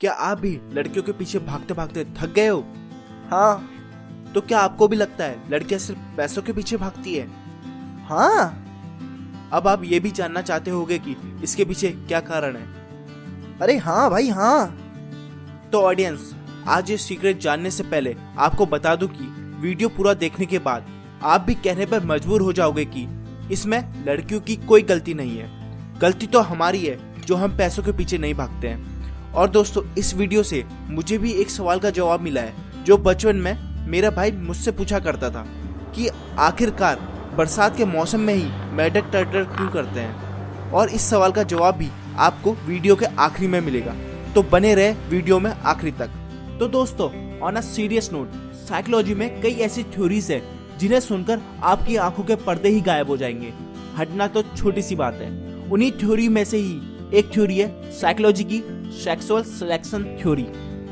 क्या आप भी लड़कियों के पीछे भागते भागते थक गए हो? हाँ। तो क्या आपको भी लगता है लड़कियां सिर्फ पैसों के पीछे भागती है? हाँ। अब आप ये भी जानना चाहते होंगे कि इसके पीछे क्या कारण है। अरे हाँ भाई हाँ। तो ऑडियंस, आज ये सीक्रेट जानने से पहले आपको बता दूं कि वीडियो पूरा देखने के बाद आप भी कहने पर मजबूर हो जाओगे कि इसमें लड़कियों की कोई गलती नहीं है। गलती तो हमारी है जो हम पैसों के पीछे नहीं भागते हैं। और दोस्तों, इस वीडियो से मुझे भी एक सवाल का जवाब मिला है जो बचपन में मेरा भाई मुझसे पूछा करता था कि आखिरकार बरसात के मौसम में ही मेढक टर्टल क्यों करते हैं। और इस सवाल का जवाब भी आपको वीडियो के आखिरी में मिलेगा, तो बने रहे वीडियो में आखिरी तक। तो दोस्तों, on a serious note, psychology में कई ऐसी थ्योरीज है जिन्हें सुनकर आपकी आंखों के पर्दे ही गायब हो जाएंगे। हटना तो छोटी सी बात है। उन्हीं थ्योरी में से ही एक थ्योरी है साइकोलॉजी की सेक्सुअल सिलेक्शन थ्योरी।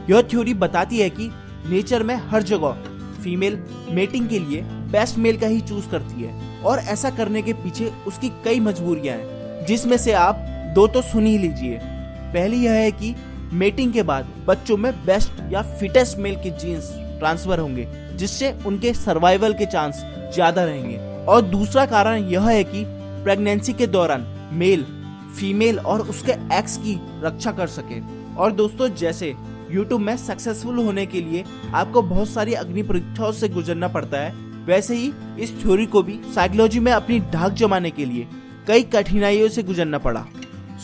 यह थ्योरी बताती है कि नेचर में हर जगह फीमेल मेटिंग के लिए बेस्ट मेल का ही चूज करती है, और ऐसा करने के पीछे उसकी कई मजबूरियां हैं, जिसमें से आप दो तो सुन ही लीजिए। पहली यह है कि मेटिंग के बाद बच्चों में बेस्ट या फिटेस्ट मेल के जीन्स ट्रांसफर होंगे, जिससे उनके सर्वाइवल के चांस ज्यादा रहेंगे। और दूसरा कारण यह है कि प्रेगनेंसी के दौरान मेल फीमेल और उसके एक्स की रक्षा कर सके। और दोस्तों, जैसे यूट्यूब में सक्सेसफुल होने के लिए आपको बहुत सारी अग्नि परीक्षाओं से गुजरना पड़ता है, वैसे ही इस थ्योरी को भी साइकोलॉजी में अपनी धाक जमाने के लिए कई कठिनाइयों से गुजरना पड़ा।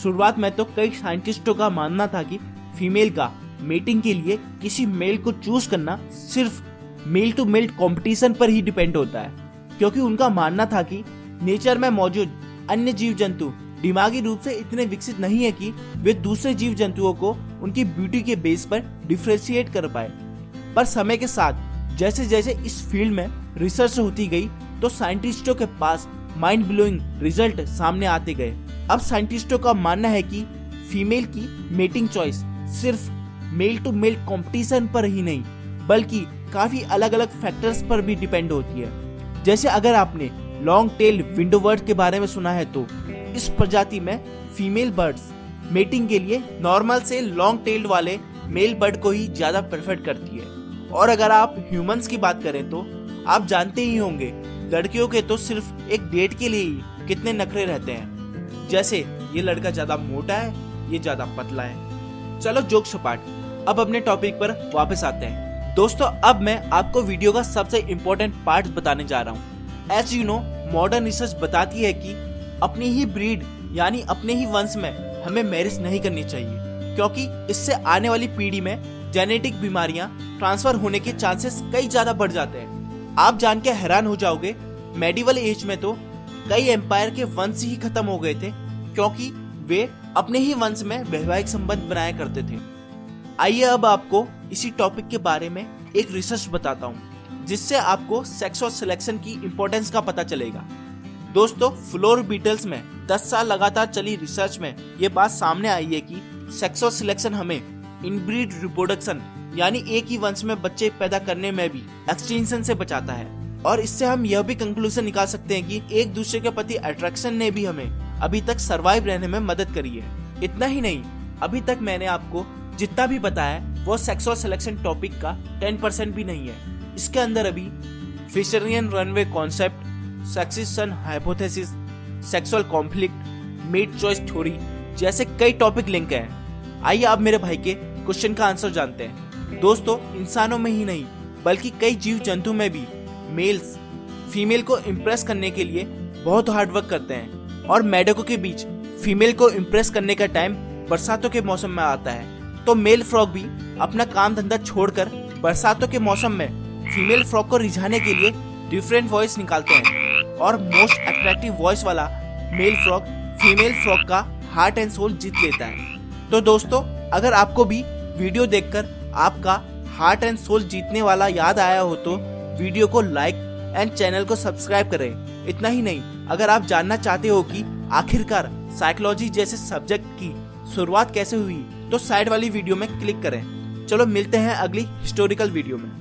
शुरुआत में तो कई साइंटिस्टों का मानना था कि फीमेल का मेटिंग के लिए किसी मेल को चूज करना सिर्फ मेल टू मेल कंपटीशन पर ही डिपेंड होता है, क्योंकि उनका मानना था कि नेचर में मौजूद अन्य जीव जंतु दिमागी रूप से इतने विकसित नहीं है कि वे दूसरे जीव जंतुओं को उनकी ब्यूटी के बेस पर डिफरेंशिएट कर पाए। पर समय के साथ जैसे जैसे इस फील्ड में रिसर्च होती गई, तो साइंटिस्टों के पास माइंड ब्लोइंग रिजल्ट सामने आते गए। अब साइंटिस्टों का मानना है कि फीमेल की मेटिंग चॉइस सिर्फ मेल टू मेल कंपटीशन पर ही नहीं, बल्कि काफी अलग अलग फैक्टर्स पर भी डिपेंड होती है। जैसे अगर आपने लॉन्ग टेल विंडो बर्ड के बारे में सुना है, तो इस प्रजाति में फीमेल बर्ड्स मेटिंग के लिए नॉर्मल से लॉन्ग टेल्ड वाले मेल बर्ड को ही ज्यादा प्रेफर करती है। और अगर आप ह्यूमंस की बात करें, तो आप जानते ही होंगे लड़कियों के तो सिर्फ एक डेट के लिए ही कितने नखरे रहते हैं। जैसे ये लड़का ज्यादा मोटा है, ये ज्यादा पतला है। चलो जोक सपाट, अब अपने टॉपिक पर वापस आते हैं। दोस्तों, अब मैं आपको वीडियो का सबसे इम्पोर्टेंट पार्ट बताने जा रहा हूँ। As you know, modern research बताती है कि अपनी ही ब्रीड यानी अपने ही वंश में हमें मैरिज नहीं करनी चाहिए, क्योंकि इससे आने वाली पीढ़ी में जेनेटिक बीमारियां ट्रांसफर होने के चांसेस कई ज्यादा बढ़ जाते हैं। आप जान के हैरान हो जाओगे, मेडिवल एज में तो कई एम्पायर के वंश ही खत्म हो गए थे, क्योंकि वे अपने ही वंश में वैवाहिक संबंध बनाया करते थे। आइए अब आपको इसी टॉपिक के बारे में एक रिसर्च बताता हूँ, जिससे आपको सेक्सुअल सिलेक्शन की इम्पोर्टेंस का पता चलेगा। दोस्तों, फ्लोर बीटल्स में 10 साल लगातार चली रिसर्च में ये बात सामने आई है कि सेक्सुअल सिलेक्शन हमें इनब्रीड रिप्रोडक्शन यानी एक ही वंश में बच्चे पैदा करने में भी एक्सटिंक्शन से बचाता है। और इससे हम यह भी कंक्लूजन निकाल सकते हैं कि एक दूसरे के प्रति अट्रैक्शन ने भी हमें अभी तक सरवाइव रहने में मदद करी है। इतना ही नहीं, अभी तक मैंने आपको जितना भी बताया वो सेक्सुअल सिलेक्शन टॉपिक का 10% भी नहीं है। इसके अंदर अभी Fisherian runaway concept, sexy son hypothesis, sexual conflict, mate choice theory जैसे कई टॉपिक लिंक हैं। आइए अब मेरे भाई के क्वेश्चन का आंसर जानते हैं। दोस्तों, इंसानों में ही नहीं बल्कि कई जीव जंतु में भी मेल्स फीमेल को इम्प्रेस करने के लिए बहुत हार्ड वर्क करते हैं। और मेढकों के बीच फीमेल को इम्प्रेस करने का टाइम बरसातों के मौसम में आता है, तो मेल फ्रॉग भी अपना काम धंधा छोड़कर बरसातों के मौसम में फीमेल फ्रॉग को रिझाने के लिए डिफरेंट वॉइस निकालते हैं। और मोस्ट अट्रैक्टिव वॉइस वाला मेल फ्रॉग फीमेल फ्रॉग का हार्ट एंड सोल जीत लेता है। तो दोस्तों, अगर आपको भी वीडियो देखकर आपका हार्ट एंड सोल जीतने वाला याद आया हो, तो वीडियो को लाइक एंड चैनल को सब्सक्राइब करें। इतना ही नहीं, अगर आप जानना चाहते हो कि आखिरकार साइकोलॉजी जैसे सब्जेक्ट की शुरुआत कैसे हुई, तो साइड वाली वीडियो में क्लिक करें। चलो मिलते हैं अगली हिस्टोरिकल वीडियो में।